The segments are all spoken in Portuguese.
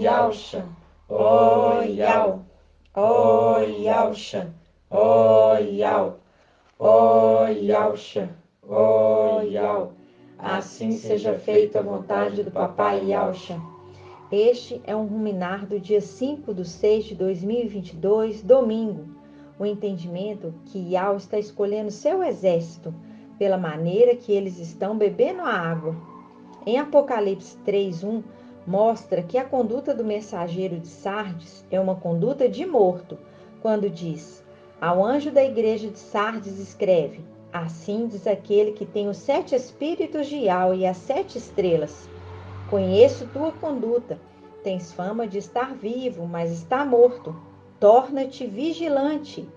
Yalxa, ó Yal, ó Yalxa, ó Yal, ó Yalxa, ó Yal. Assim seja feita a vontade do Papai Yalxa. Este é um ruminar do dia 5/6/2022, domingo. O entendimento que Yal está escolhendo seu exército pela maneira que eles estão bebendo a água. Em Apocalipse 3:1, mostra que a conduta do mensageiro de Sardes é uma conduta de morto, quando diz: ao anjo da igreja de Sardes escreve: assim diz aquele que tem os 7 espíritos de Yal e as 7 estrelas. Conheço tua conduta. Tens fama de estar vivo, mas está morto. Torna-te vigilante.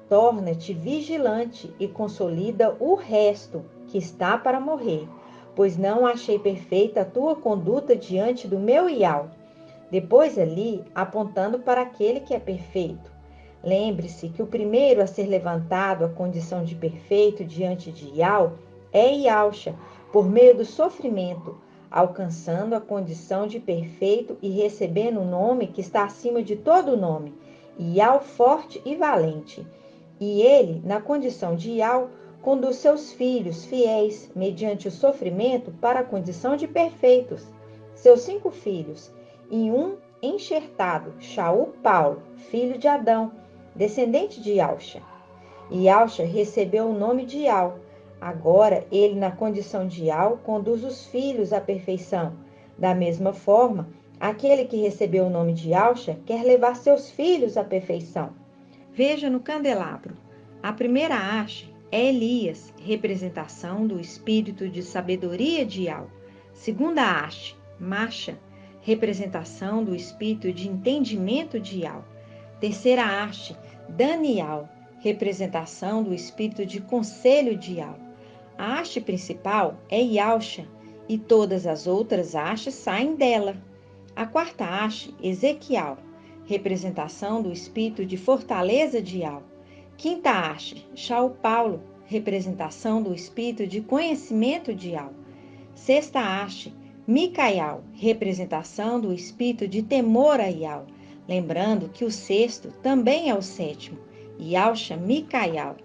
Torna-te vigilante e consolida o resto que está para morrer, pois não achei perfeita a tua conduta diante do meu Ial. Depois ali, apontando para aquele que é perfeito. Lembre-se que o primeiro a ser levantado à condição de perfeito diante de Ial é Ialxa, por meio do sofrimento, alcançando a condição de perfeito e recebendo um nome que está acima de todo nome, Ial forte e valente. E ele, na condição de Ial, conduz seus filhos fiéis, mediante o sofrimento, para a condição de perfeitos. Seus 5 filhos, e um enxertado, Shaul Paulo, filho de Adão, descendente de Yalxa. Yalxa recebeu o nome de Ial. Agora, ele, na condição de Ial, conduz os filhos à perfeição. Da mesma forma, aquele que recebeu o nome de Yalxa quer levar seus filhos à perfeição. Veja no candelabro. A primeira haste é Elias, representação do espírito de sabedoria de Ial. Segunda haste, Masha, representação do espírito de entendimento de Ial. Terceira haste, Daniel, representação do espírito de conselho de Ial. A haste principal é Yalxa e todas as outras hastes saem dela. A quarta haste, Ezequiel, representação do espírito de fortaleza de Ial. Quinta haste, Shaul Paulo, representação do espírito de conhecimento de Ial. Sexta haste, Micael, representação do espírito de temor a Ial. Lembrando que o sexto também é o sétimo, Yalxa Micael.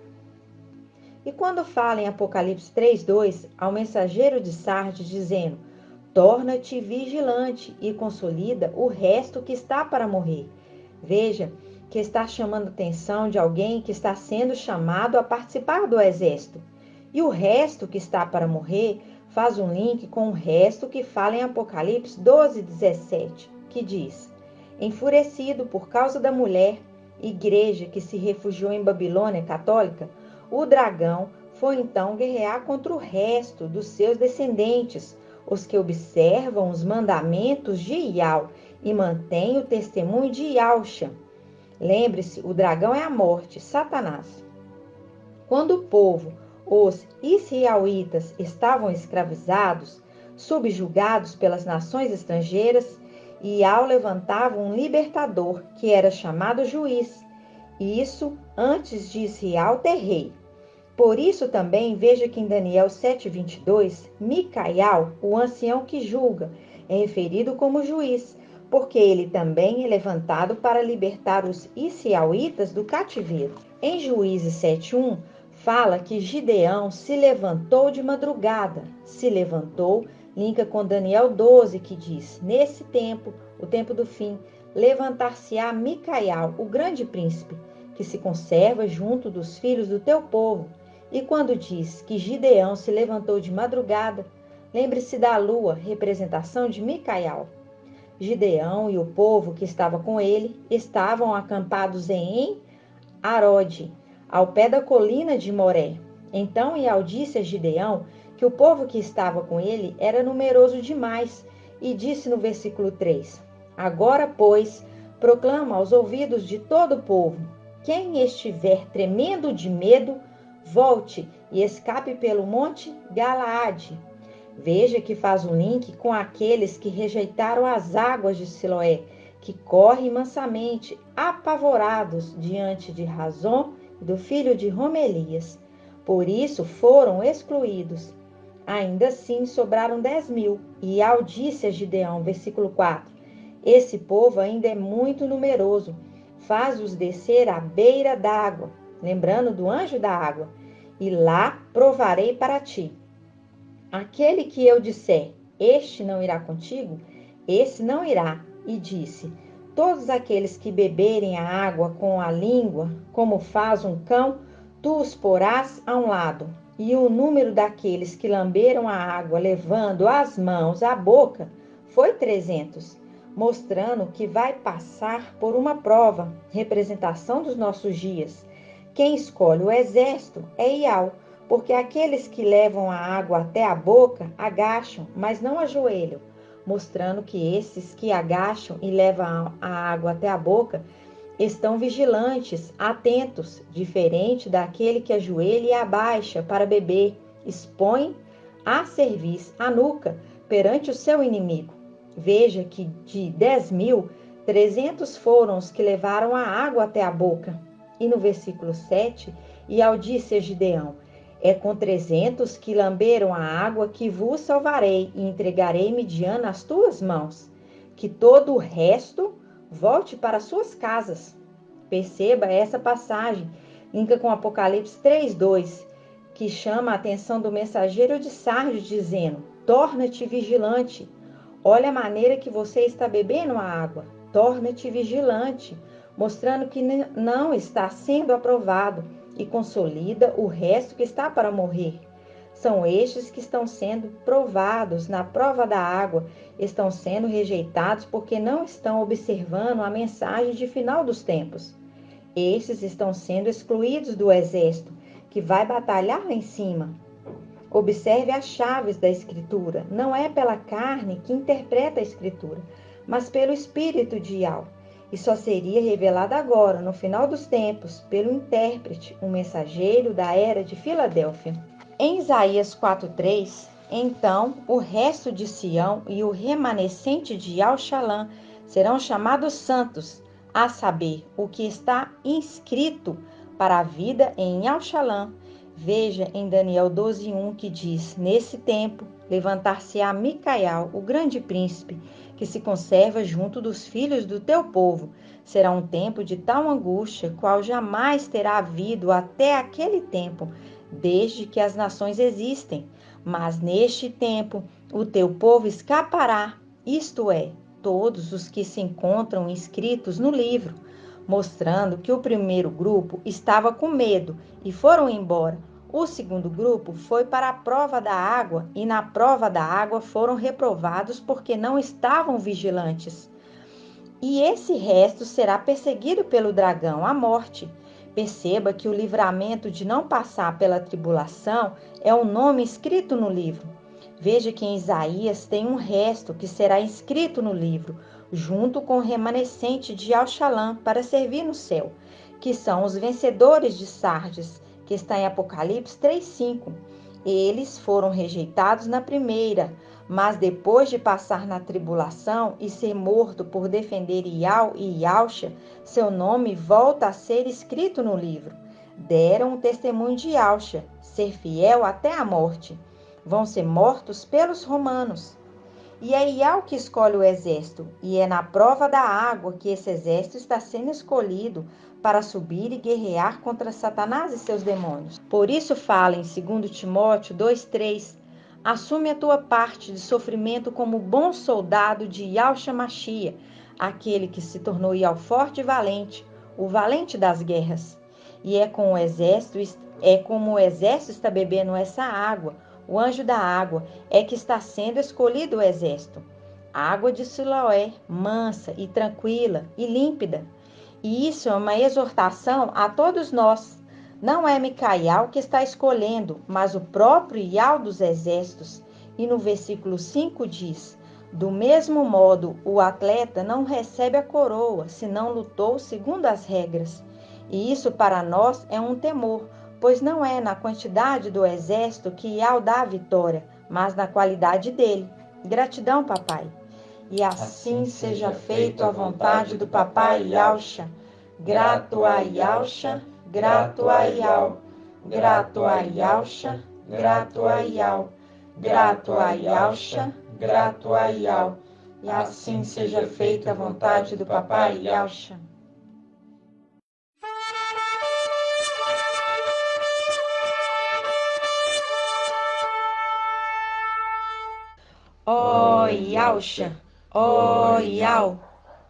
E quando fala em Apocalipse 3:2, ao mensageiro de Sardes dizendo: torna-te vigilante e consolida o resto que está para morrer. Veja que está chamando a atenção de alguém que está sendo chamado a participar do exército. E o resto que está para morrer faz um link com o resto que fala em Apocalipse 12:17, que diz: enfurecido por causa da mulher, igreja que se refugiou em Babilônia católica, o dragão foi então guerrear contra o resto dos seus descendentes, os que observam os mandamentos de Ial e mantêm o testemunho de Yalxa. Lembre-se, o dragão é a morte, Satanás. Quando o povo, os israelitas, estavam escravizados, subjugados pelas nações estrangeiras, Ial levantava um libertador, que era chamado juiz, e isso antes de Israel ter rei. Por isso também veja que em Daniel 7:22, Micael, o ancião que julga, é referido como juiz, porque ele também é levantado para libertar os israelitas do cativeiro. Em Juízes 7:1, fala que Gideão se levantou de madrugada. Se levantou, linka com Daniel 12, que diz: nesse tempo, o tempo do fim, levantar-se-á Micael, o grande príncipe, que se conserva junto dos filhos do teu povo. E quando diz que Gideão se levantou de madrugada, lembre-se da lua, representação de Micael. Gideão e o povo que estava com ele estavam acampados em Arode, ao pé da colina de Moré. Então Ial disse a Gideão que o povo que estava com ele era numeroso demais, e disse no versículo 3: agora, pois, proclama aos ouvidos de todo o povo: quem estiver tremendo de medo, volte e escape pelo monte Galaade. Veja que faz um link com aqueles que rejeitaram as águas de Siloé, que correm mansamente, apavorados diante de Razom e do filho de Romelias. Por isso foram excluídos. Ainda assim sobraram 10.000. E Ial disse a Gideão, versículo 4: Esse povo ainda é muito numeroso. Faz-os descer à beira d'água, lembrando do anjo da água, e lá provarei para ti. Aquele que eu disser, este não irá contigo, esse não irá. E disse, todos aqueles que beberem a água com a língua, como faz um cão, tu os porás a um lado. E o número daqueles que lamberam a água, levando as mãos à boca, foi 300, mostrando que vai passar por uma prova, representação dos nossos dias. Quem escolhe o exército é Iau, porque aqueles que levam a água até a boca agacham, mas não ajoelham, mostrando que esses que agacham e levam a água até a boca estão vigilantes, atentos, diferente daquele que ajoelha e abaixa para beber, expõe a cerviz, a nuca, perante o seu inimigo. Veja que de 10.000, 300 foram os que levaram a água até a boca. E no versículo 7, e ao disse a Gideão, é com 300 que lamberam a água que vos salvarei e entregarei Midian nas tuas mãos. Que todo o resto volte para suas casas. Perceba essa passagem, linka com Apocalipse 3:2, que chama a atenção do mensageiro de Sardes, dizendo, torna-te vigilante. Olha a maneira que você está bebendo a água. Torna-te vigilante, mostrando que não está sendo aprovado e consolida o resto que está para morrer. São estes que estão sendo provados na prova da água, estão sendo rejeitados porque não estão observando a mensagem de final dos tempos. Estes estão sendo excluídos do exército, que vai batalhar lá em cima. Observe as chaves da Escritura. Não é pela carne que interpreta a Escritura, mas pelo Espírito de Iau. E só seria revelada agora, no final dos tempos, pelo intérprete, um mensageiro da era de Filadélfia. Em Isaías 4:3, então o resto de Sião e o remanescente de Yal-Shalã serão chamados santos, a saber, o que está inscrito para a vida em Yal-Shalã. Veja em Daniel 12:1 que diz, nesse tempo levantar-se-á Micael, o grande príncipe, que se conserva junto dos filhos do teu povo. Será um tempo de tal angústia, qual jamais terá havido até aquele tempo, desde que as nações existem. Mas neste tempo o teu povo escapará, isto é, todos os que se encontram inscritos no livro, mostrando que o primeiro grupo estava com medo e foram embora. O segundo grupo foi para a prova da água e na prova da água foram reprovados porque não estavam vigilantes. E esse resto será perseguido pelo dragão, a morte. Perceba que o livramento de não passar pela tribulação é o nome escrito no livro. Veja que em Isaías tem um resto que será inscrito no livro, junto com o remanescente de Yal-Shalã para servir no céu, que são os vencedores de Sardes, que está em Apocalipse 3:5. Eles foram rejeitados na primeira, mas depois de passar na tribulação e ser morto por defender Iau e Iauxa, seu nome volta a ser escrito no livro. Deram o testemunho de Iauxa, ser fiel até a morte. Vão ser mortos pelos romanos. E é Iau que escolhe o exército, e é na prova da água que esse exército está sendo escolhido para subir e guerrear contra Satanás e seus demônios. Por isso fala em 2 Timóteo 2:3, assume a tua parte de sofrimento como bom soldado de Yahshua Mashiach, aquele que se tornou Iau forte e valente, o valente das guerras. E como o exército está bebendo essa água, o anjo da água é que está sendo escolhido o exército. Água de Siloé, mansa e tranquila e límpida. E isso é uma exortação a todos nós. Não é Micael que está escolhendo, mas o próprio Iau dos exércitos. E no versículo 5 diz, do mesmo modo, o atleta não recebe a coroa, se não lutou segundo as regras. E isso para nós é um temor, pois não é na quantidade do exército que Iau dá a vitória, mas na qualidade dele. Gratidão, papai. E assim seja feito a vontade do papai Yahshua. Grato a Yahshua, grato a Iau. Grato a Yahshua, grato a Iau. Grato a Yahshua, grato a Iau. e assim seja feita a vontade do Papai Yahshua. Ó Yahshua, ó Yah,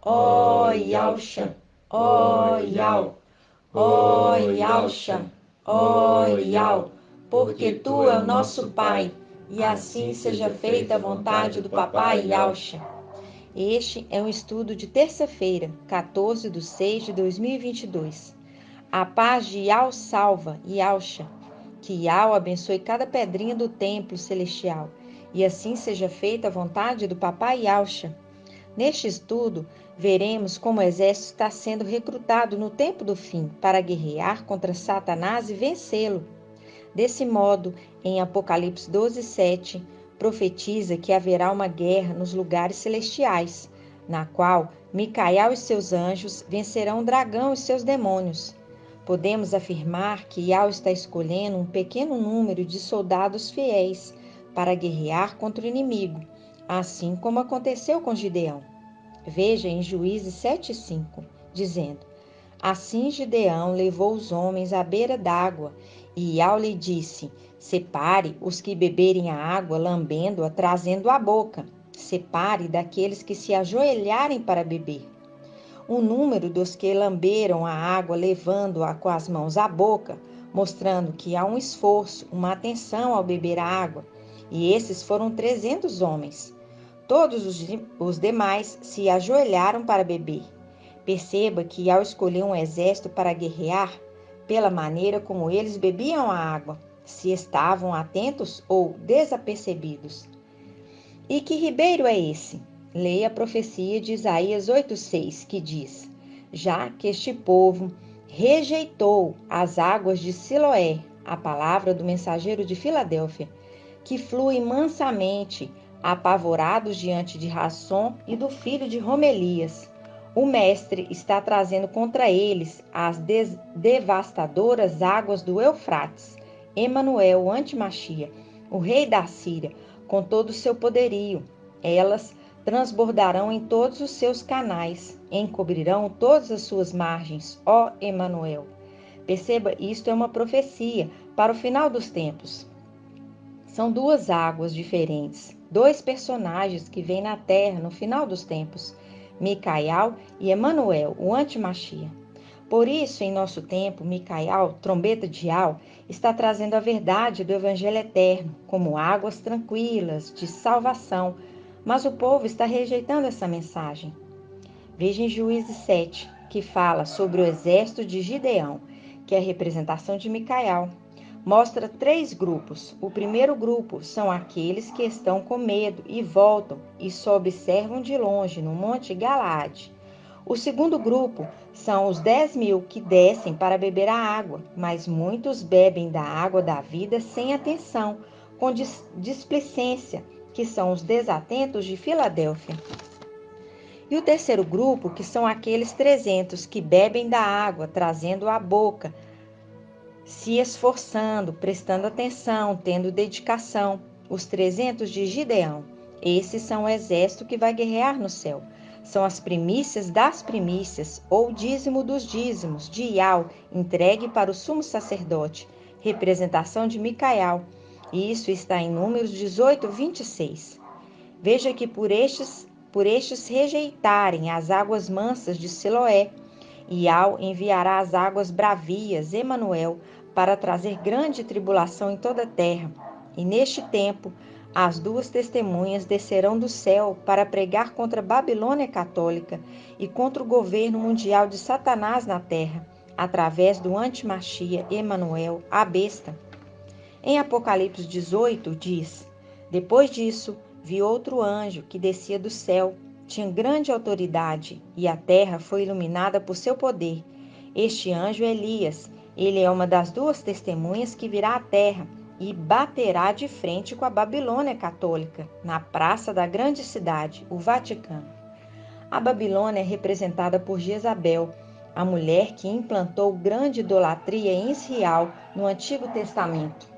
ó Yahshua, ó Yah, ó Yahshua, ó Yah, porque Tu é o nosso Pai, e assim seja feita a vontade do Papai Yahshua. Este é um estudo de terça-feira, 14 de 6 de 2022. A paz de Yah salva, Yahshua. Que Yah abençoe cada pedrinha do templo celestial, e assim seja feita a vontade do Papai Yahshua. Neste estudo, veremos como o exército está sendo recrutado no tempo do fim para guerrear contra Satanás e vencê-lo. Desse modo, em Apocalipse 12:7, profetiza que haverá uma guerra nos lugares celestiais, na qual Micael e seus anjos vencerão o dragão e seus demônios. Podemos afirmar que Yah está escolhendo um pequeno número de soldados fiéis para guerrear contra o inimigo, assim como aconteceu com Gideão. Veja em Juízes 7:5, dizendo: Assim Gideão levou os homens à beira d'água, e Yah lhe disse: Separe os que beberem a água, lambendo-a, trazendo à boca. Separe daqueles que se ajoelharem para beber. O número dos que lamberam a água, levando-a com as mãos à boca, mostrando que há um esforço, uma atenção ao beber a água. E esses foram 300 homens. Todos os demais se ajoelharam para beber. Perceba que ao escolher um exército para guerrear, pela maneira como eles bebiam a água, se estavam atentos ou desapercebidos. E que ribeiro é esse? Leia a profecia de Isaías 8:6, que diz: Já que este povo rejeitou as águas de Siloé, a palavra do mensageiro de Filadélfia, que flui mansamente, apavorados diante de Rassom e do filho de Romelias. O mestre está trazendo contra eles as devastadoras águas do Eufrates, Emanuel, o antimachia, o rei da Síria, com todo o seu poderio. Elas transbordarão em todos os seus canais, encobrirão todas as suas margens, ó Emanuel. Perceba, isto é uma profecia para o final dos tempos. São duas águas diferentes, dois personagens que vêm na terra no final dos tempos, Micael e Emanuel, o antimachia. Por isso, em nosso tempo, Micael, trombeta de Yah, está trazendo a verdade do Evangelho eterno, como águas tranquilas, de salvação, mas o povo está rejeitando essa mensagem. Veja em Juízes 7, que fala sobre o exército de Gideão, que é a representação de Micael. Mostra 3 grupos. O primeiro grupo são aqueles que estão com medo e voltam e só observam de longe no Monte Galaade. O segundo grupo são os 10.000 que descem para beber a água, mas muitos bebem da água da vida sem atenção, com displicência, que são os desatentos de Filadélfia. E o terceiro grupo, que são aqueles 300 que bebem da água, trazendo à boca, se esforçando, prestando atenção, tendo dedicação, os 300 de Gideão. Esses são o exército que vai guerrear no céu. São as primícias das primícias, ou dízimo dos dízimos, de Yah, entregue para o sumo sacerdote, representação de Micael. E isso está em Números 18:26. Veja que por estes rejeitarem as águas mansas de Siloé, Yah enviará as águas bravias, Emanuel, para trazer grande tribulação em toda a terra. E neste tempo, as 2 testemunhas descerão do céu para pregar contra a Babilônia católica e contra o governo mundial de Satanás na terra, através do antimachia Emanuel, a besta. Em Apocalipse 18 diz: Depois disso, vi outro anjo que descia do céu, tinha grande autoridade, e a terra foi iluminada por seu poder. Este anjo é Elias. Ele é uma das 2 testemunhas que virá à terra e baterá de frente com a Babilônia católica, na praça da grande cidade, o Vaticano. A Babilônia é representada por Jezabel, a mulher que implantou grande idolatria em Israel no Antigo Testamento.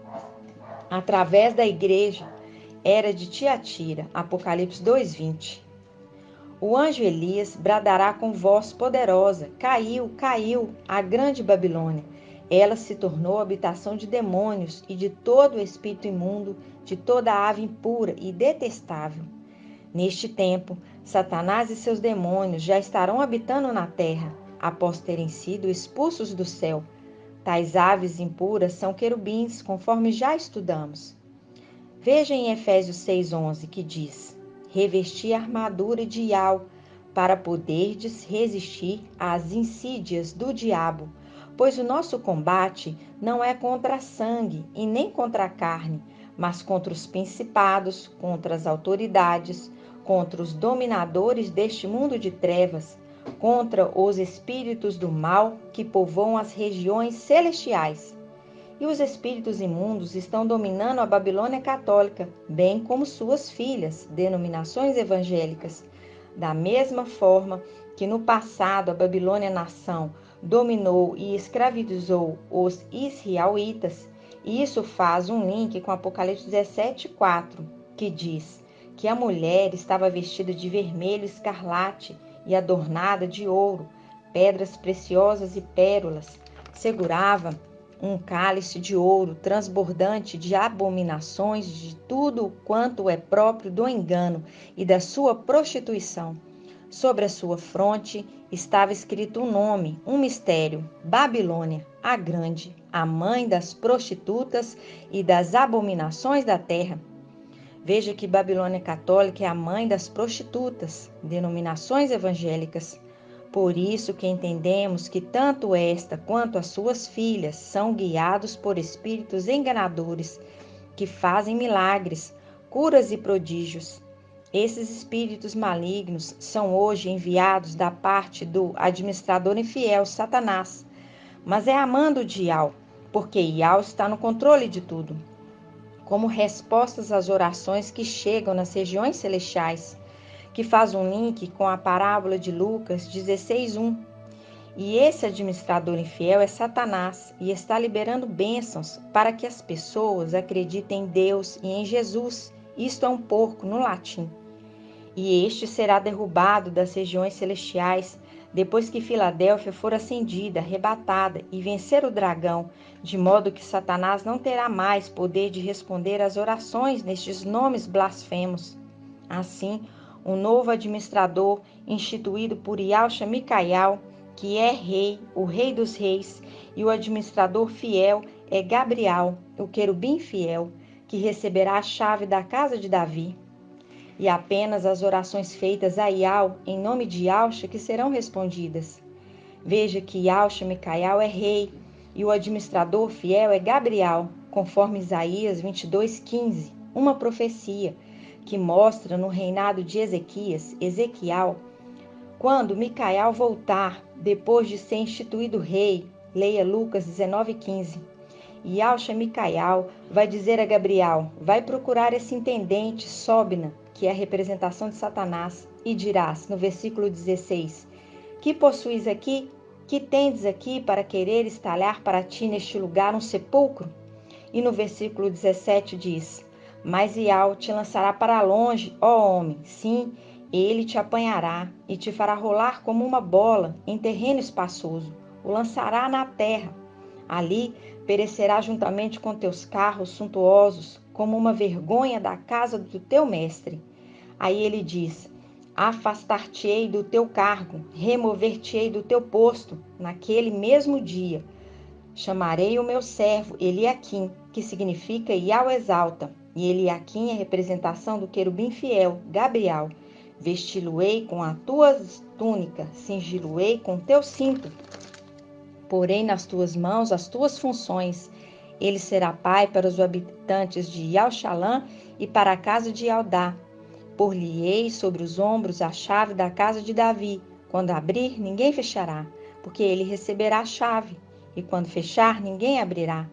Através da igreja era de Tiatira, Apocalipse 2:20. O anjo Elias bradará com voz poderosa: caiu, caiu a grande Babilônia. Ela se tornou habitação de demônios e de todo o espírito imundo, de toda ave impura e detestável. Neste tempo, Satanás e seus demônios já estarão habitando na terra, após terem sido expulsos do céu. Tais aves impuras são querubins, conforme já estudamos. Veja em Efésios 6,11 que diz: revesti a armadura de Iau, para poderdes resistir às insídias do diabo, pois o nosso combate não é contra a sangue e nem contra a carne, mas contra os principados, contra as autoridades, contra os dominadores deste mundo de trevas, contra os espíritos do mal que povoam as regiões celestiais. E os espíritos imundos estão dominando a Babilônia católica, bem como suas filhas, denominações evangélicas. Da mesma forma que no passado a Babilônia nação dominou e escravizou os israelitas, e isso faz um link com Apocalipse 17:4, que diz que a mulher estava vestida de vermelho escarlate e adornada de ouro, pedras preciosas e pérolas. Segurava um cálice de ouro transbordante de abominações de tudo quanto é próprio do engano e da sua prostituição. Sobre a sua fronte estava escrito um nome, um mistério: Babilônia, a grande, a mãe das prostitutas e das abominações da terra. Veja que Babilônia católica é a mãe das prostitutas, denominações evangélicas. Por isso que entendemos que tanto esta quanto as suas filhas são guiados por espíritos enganadores, que fazem milagres, curas e prodígios. Esses espíritos malignos são hoje enviados da parte do administrador infiel, Satanás, mas é amando de Iau, porque Iau está no controle de tudo. Como respostas às orações que chegam nas regiões celestiais, que faz um link com a parábola de Lucas 16:1. E esse administrador infiel é Satanás e está liberando bênçãos para que as pessoas acreditem em Deus e em Jesus. Isto é um porco no latim. E este será derrubado das regiões celestiais depois que Filadélfia for acendida, arrebatada e vencer o dragão, de modo que Satanás não terá mais poder de responder às orações nestes nomes blasfemos. Assim, um novo administrador, instituído por Yahshua Micaial, que é rei, o rei dos reis, e o administrador fiel é Gabriel, o querubim fiel, que receberá a chave da casa de Davi. E apenas as orações feitas a Iau, em nome de Yahshua, que serão respondidas. Veja que Yahshua Micaial é rei, e o administrador fiel é Gabriel, conforme Isaías 22:15, uma profecia que mostra no reinado de Ezequiel, quando Micael voltar, depois de ser instituído rei, leia Lucas 19:15. E Yahshua Micaial vai dizer a Gabriel: vai procurar esse intendente, Sobna, que é a representação de Satanás, e dirás, no versículo 16, que possuis aqui? Que tendes aqui para querer estalhar para ti neste lugar um sepulcro? E no versículo 17 diz: mas Iau te lançará para longe, ó homem, sim, ele te apanhará e te fará rolar como uma bola em terreno espaçoso, o lançará na terra. Ali perecerá juntamente com teus carros suntuosos, como uma vergonha da casa do teu mestre. Aí ele diz: afastar-te-ei do teu cargo, remover-te-ei do teu posto, naquele mesmo dia. Chamarei o meu servo Eliaquim, que significa Iau exalta, e Eliaquim é representação do querubim fiel, Gabriel. Vesti-lo-ei com a tua túnica, cingi-lo-ei com teu cinto. Porei nas tuas mãos as tuas funções. Ele será pai para os habitantes de Yalxalã e para a casa de Yaldá. Por-lhe-ei sobre os ombros a chave da casa de Davi. Quando abrir, ninguém fechará, porque ele receberá a chave. E quando fechar, ninguém abrirá.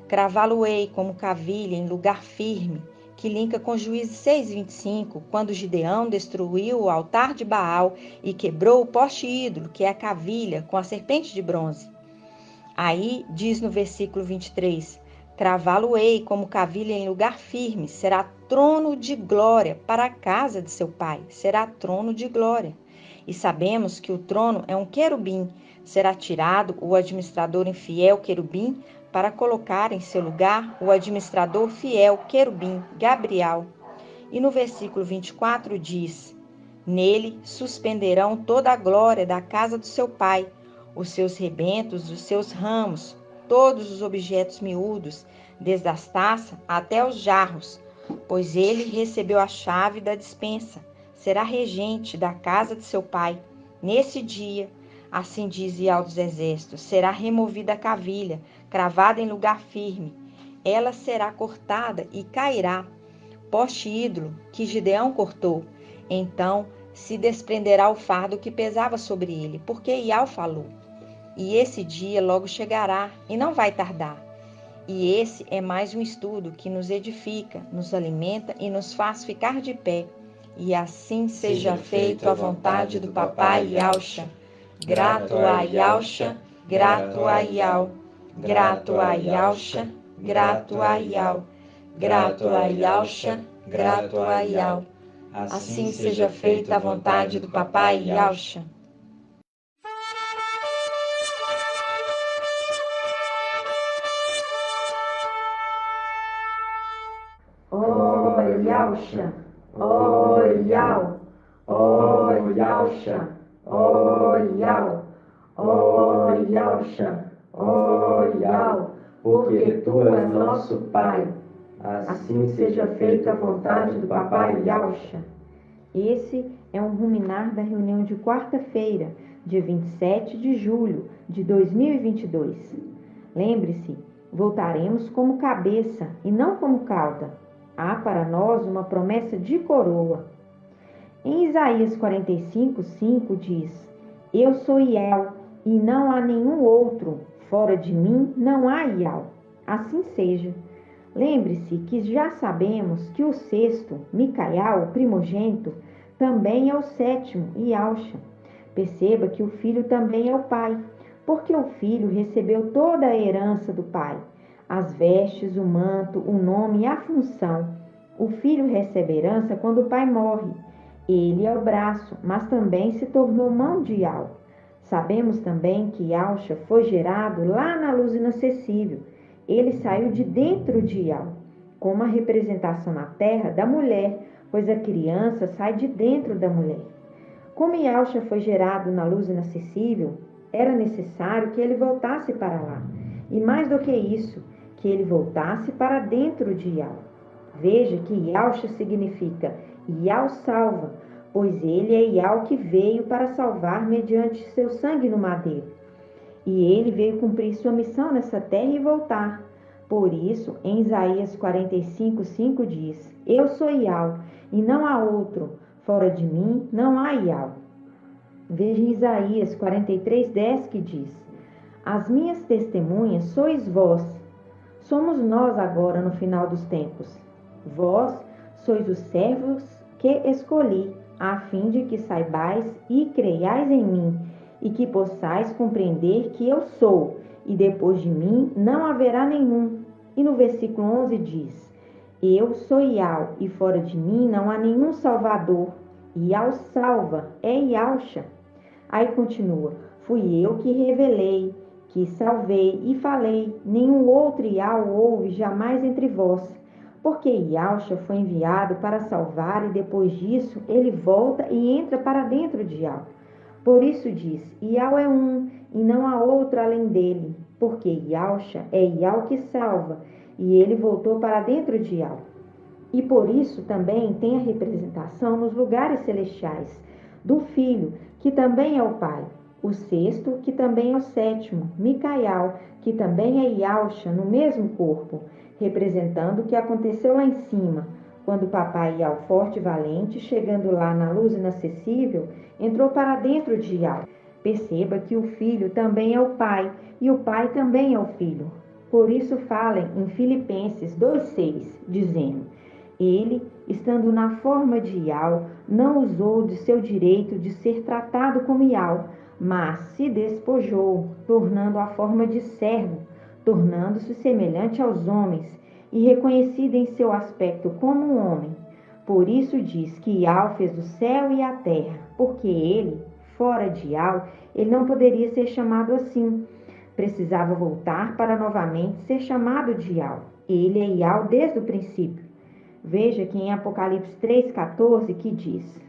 Cravá-lo-ei como cavilha em lugar firme, que linka com Juízes 6:25, quando Gideão destruiu o altar de Baal e quebrou o poste ídolo, que é a cavilha, com a serpente de bronze. Aí diz no versículo 23, Cravá-lo-ei como cavilha em lugar firme, será trono de glória para a casa de seu pai, será trono de glória. E sabemos que o trono é um querubim, será tirado o administrador infiel querubim para colocar em seu lugar o administrador fiel querubim, Gabriel. E no versículo 24 diz: nele suspenderão toda a glória da casa do seu pai, os seus rebentos, os seus ramos, todos os objetos miúdos, desde as taças até os jarros, pois ele recebeu a chave da despensa, será regente da casa de seu pai. Nesse dia, assim diz Iau dos Exércitos, será removida a cavilha, cravada em lugar firme. Ela será cortada e cairá. Poste ídolo que Gideão cortou. Então se desprenderá o fardo que pesava sobre ele, porque Iau falou. E esse dia logo chegará, e não vai tardar. E esse é mais um estudo que nos edifica, nos alimenta e nos faz ficar de pé. E assim seja feito a vontade do papai Yausha. Grato a Yausha, grato a Iau. Grato a Yausha, grato a Iau. Grato a Yausha, grato a Iau. Assim seja feita a vontade do papai Yausha. Ó Yausha, ó Iau, ó Yausha, ó Iau, ó Yausha, ó Iau, porque tu és nosso Pai. Assim seja feita a vontade do papai Yausha. Esse é um ruminar da reunião de quarta-feira, dia 27 de julho de 2022. Lembre-se, voltaremos como cabeça e não como cauda. Há para nós uma promessa de coroa. Em Isaías 45:5 diz: eu sou Iau e não há nenhum outro, fora de mim não há Iau. Assim seja. Lembre-se que já sabemos que o sexto, Micaial, o primogênito, também é o sétimo, Yausha. Perceba que o filho também é o pai, porque o filho recebeu toda a herança do pai, as vestes, o manto, o nome e a função. O filho recebe herança quando o pai morre. Ele é o braço, mas também se tornou mão de Iau. Sabemos também que Yausha foi gerado lá na luz inacessível. Ele saiu de dentro de Iau, como a representação na terra da mulher, pois a criança sai de dentro da mulher. Como Yausha foi gerado na luz inacessível, era necessário que ele voltasse para lá. E mais do que isso, que ele voltasse para dentro de Iau. Veja que Yausha significa Iau salva, pois ele é Iau que veio para salvar mediante seu sangue no madeiro. E ele veio cumprir sua missão nessa terra e voltar. Por isso, em Isaías 45:5 diz: eu sou Iau, e não há outro, fora de mim não há Iau. Veja em Isaías 43:10 que diz: as minhas testemunhas sois vós. Somos nós agora no final dos tempos. Vós sois os servos que escolhi, a fim de que saibais e creiais em mim, e que possais compreender que eu sou, e depois de mim não haverá nenhum. E no versículo 11 diz: eu sou Iau, e fora de mim não há nenhum salvador. Iau salva, é Yausha. Aí continua: fui eu que revelei, que salvei e falei, nenhum outro Iau houve jamais entre vós. Porque Yausha foi enviado para salvar, e depois disso ele volta e entra para dentro de Iau. Por isso diz: Iau é um, e não há outro além dele, porque Yausha é Iau que salva, e ele voltou para dentro de Iau. E por isso também tem a representação nos lugares celestiais, do Filho, que também é o Pai, o sexto, que também é o sétimo, Micaial, que também é Yausha, no mesmo corpo, representando o que aconteceu lá em cima, quando o papai Iau forte e valente, chegando lá na luz inacessível, entrou para dentro de Iau. Perceba que o Filho também é o Pai, e o Pai também é o Filho. Por isso falem em Filipenses 2,6, dizendo: ele, estando na forma de Iau, não usou de seu direito de ser tratado como Iau, mas se despojou, tornando a forma de servo, tornando-se semelhante aos homens e reconhecido em seu aspecto como um homem. Por isso diz que Iau fez o céu e a terra, porque ele, fora de Iau, ele não poderia ser chamado assim. Precisava voltar para novamente ser chamado de Iau. Ele é Iau desde o princípio. Veja que em Apocalipse 3,14 que diz: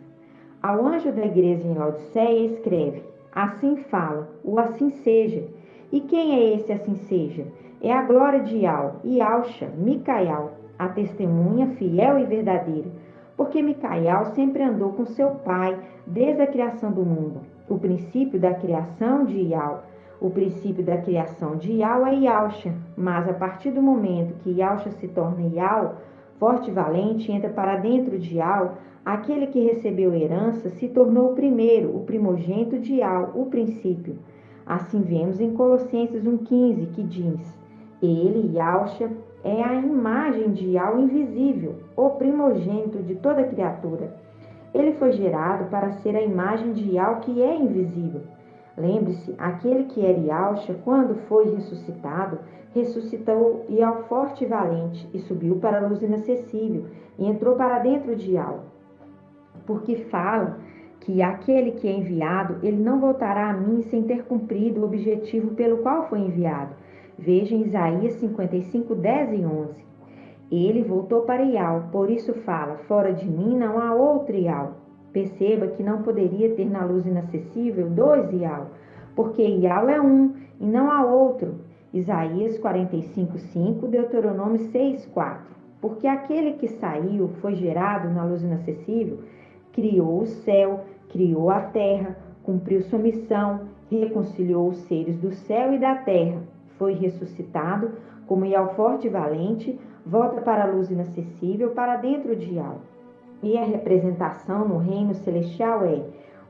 ao anjo da igreja em Laodiceia escreve: assim fala, o assim seja. E quem é esse assim seja? É a glória de Iau, Iauxa, Micaial, a testemunha fiel e verdadeira. Porque Micaial sempre andou com seu pai desde a criação do mundo. O princípio da criação de Iau. O princípio da criação de Iau é Iauxa, mas a partir do momento que Iauxa se torna Iau, forte e valente, entra para dentro de Iau, aquele que recebeu herança se tornou o primeiro, o primogênito de Iau, o princípio. Assim vemos em Colossenses 1,15 que diz: ele, Iauxa, é a imagem de Iau invisível, o primogênito de toda criatura. Ele foi gerado para ser a imagem de Iau que é invisível. Lembre-se, aquele que era Iauxa, quando foi ressuscitado, ressuscitou Iau forte e valente, e subiu para a luz inacessível, e entrou para dentro de Iau. Porque fala que aquele que é enviado, ele não voltará a mim sem ter cumprido o objetivo pelo qual foi enviado. Veja em Isaías 55, 10 e 11. Ele voltou para Iau, por isso fala, fora de mim não há outro Iau. Perceba que não poderia ter na luz inacessível dois Iau, porque Iau é um e não há outro. Isaías 45, 5, Deuteronômio 6, 4. Porque aquele que saiu, foi gerado na luz inacessível, criou o céu, criou a terra, cumpriu sua missão, reconciliou os seres do céu e da terra, foi ressuscitado como Iau forte e valente, volta para a luz inacessível, para dentro de Iau. E a representação no reino celestial é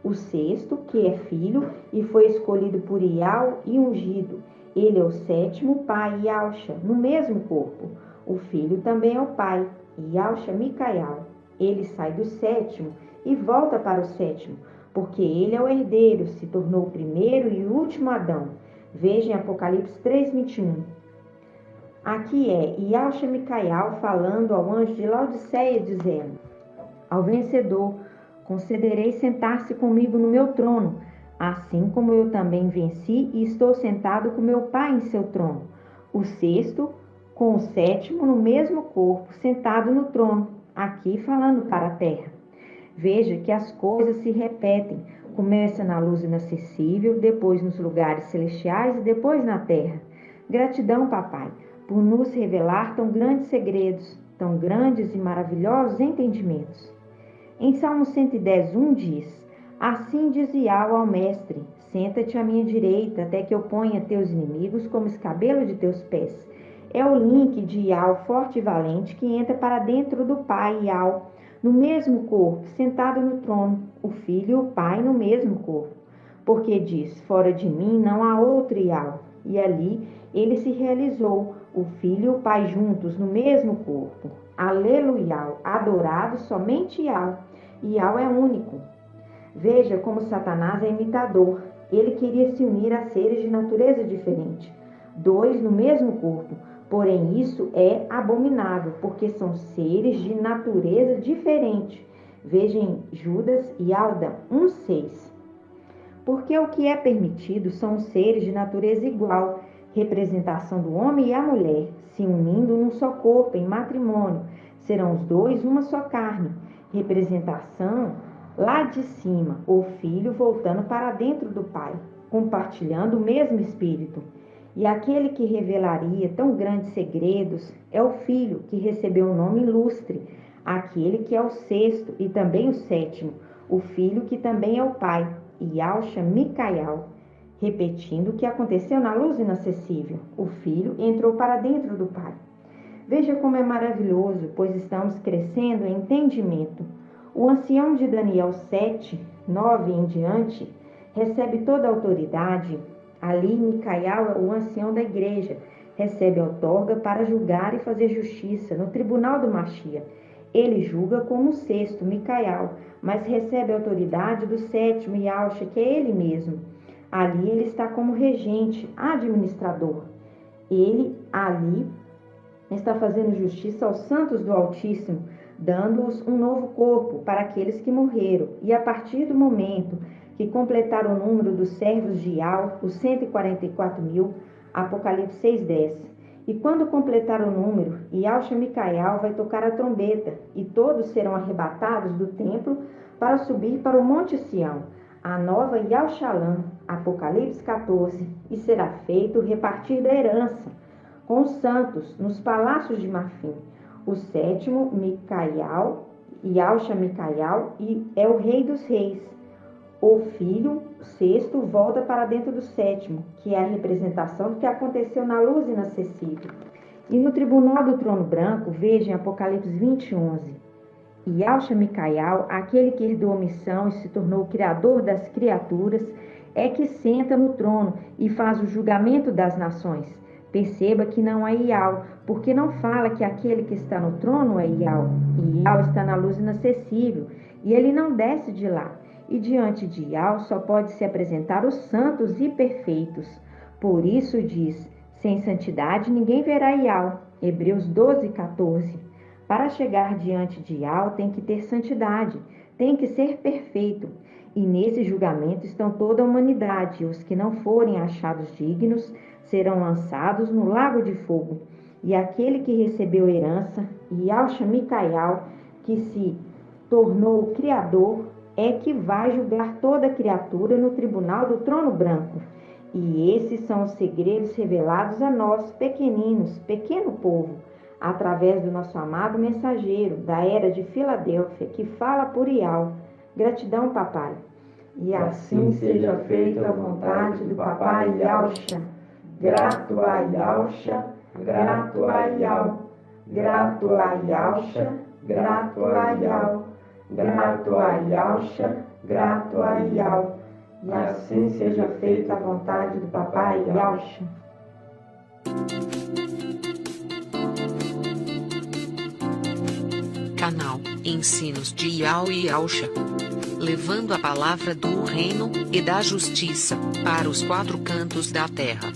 o sexto, que é filho e foi escolhido por Iau e ungido. Ele é o sétimo, pai Iauxa, no mesmo corpo. O filho também é o pai, Iauxa Micaial. Ele sai do sétimo e volta para o sétimo, porque ele é o herdeiro, se tornou o primeiro e último Adão. Veja em Apocalipse 3:21. Aqui é Iauxa Micaial falando ao anjo de Laodiceia, dizendo: ao vencedor concederei sentar-se comigo no meu trono, assim como eu também venci e estou sentado com meu Pai em seu trono. O sexto com o sétimo no mesmo corpo, sentado no trono, aqui falando para a terra. Veja que as coisas se repetem. Começa na luz inacessível, depois nos lugares celestiais e depois na terra. Gratidão, papai, por nos revelar tão grandes segredos, tão grandes e maravilhosos entendimentos. Em Salmo 110:1 diz: assim diz Iau ao mestre, senta-te à minha direita, até que eu ponha teus inimigos como escabelo de teus pés. É o link de Iau forte e valente que entra para dentro do pai Iau, no mesmo corpo, sentado no trono, o filho e o pai no mesmo corpo. Porque diz, fora de mim não há outro Iau. E ali ele se realizou, o filho e o pai juntos no mesmo corpo. Aleluia, adorado somente Iau. Iau é único. Veja como Satanás é imitador. Ele queria se unir a seres de natureza diferente, dois no mesmo corpo. Porém, isso é abominável, porque são seres de natureza diferente. Veja em Judas e Alda 1,6. Porque o que é permitido são seres de natureza igual, representação do homem e a mulher, se unindo num só corpo, em matrimônio. Serão os dois uma só carne. Representação lá de cima, o filho voltando para dentro do pai, compartilhando o mesmo espírito. E aquele que revelaria tão grandes segredos é o filho que recebeu o nome ilustre, aquele que é o sexto e também o sétimo, o filho que também é o pai, Iauxa Micaial. Repetindo o que aconteceu na luz inacessível, o filho entrou para dentro do pai. Veja como é maravilhoso, pois estamos crescendo em entendimento. O ancião de Daniel 7:9 em diante recebe toda a autoridade. Ali, Micaial, o ancião da igreja, recebe a outorga para julgar e fazer justiça no tribunal do Machia. Ele julga como o sexto, Micaial, mas recebe a autoridade do sétimo, Iauxa, que é ele mesmo. Ali ele está como regente, administrador. Ele ali está fazendo justiça aos santos do Altíssimo, dando-os um novo corpo para aqueles que morreram. E a partir do momento que completaram o número dos servos de Ial, os 144.000, Apocalipse 6:10. E quando completar o número, Ial Micael vai tocar a trombeta, e todos serão arrebatados do templo para subir para o Monte Sião, a nova Ial Shalom, Apocalipse 14, e será feito o repartir da herança com os santos nos palácios de marfim. O sétimo, Micael, Ial Micael, e é o rei dos reis. O filho, o sexto, volta para dentro do sétimo, que é a representação do que aconteceu na luz inacessível. E no tribunal do trono branco, veja em Apocalipse 20:11. Ial Micael, aquele que herdou a missão e se tornou o criador das criaturas, é que senta no trono e faz o julgamento das nações. Perceba que não é Ial, porque não fala que aquele que está no trono é Ial. Ial está na luz inacessível e ele não desce de lá. E diante de Ial só pode se apresentar os santos e perfeitos. Por isso diz, sem santidade ninguém verá Ial. Hebreus 12:14. Para chegar diante de Ial tem que ter santidade, tem que ser perfeito. E nesse julgamento estão toda a humanidade. Os que não forem achados dignos serão lançados no lago de fogo. E aquele que recebeu herança, Ial Micael, que se tornou o Criador, é que vai julgar toda criatura no tribunal do trono branco. E esses são os segredos revelados a nós, pequeninos, pequeno povo, através do nosso amado mensageiro da era de Filadélfia, que fala por Ial. Gratidão, papai. E assim seja feita a vontade do papai Ialcha. Grato a Ialcha, grato a Ial, grato a Ialcha, grato a Ial, grato a Ialcha, grato a Ial. E assim seja feita a vontade do papai Ialcha. Canal Ensinos de Ial e Ialcha, levando a palavra do reino e da justiça para os quatro cantos da terra.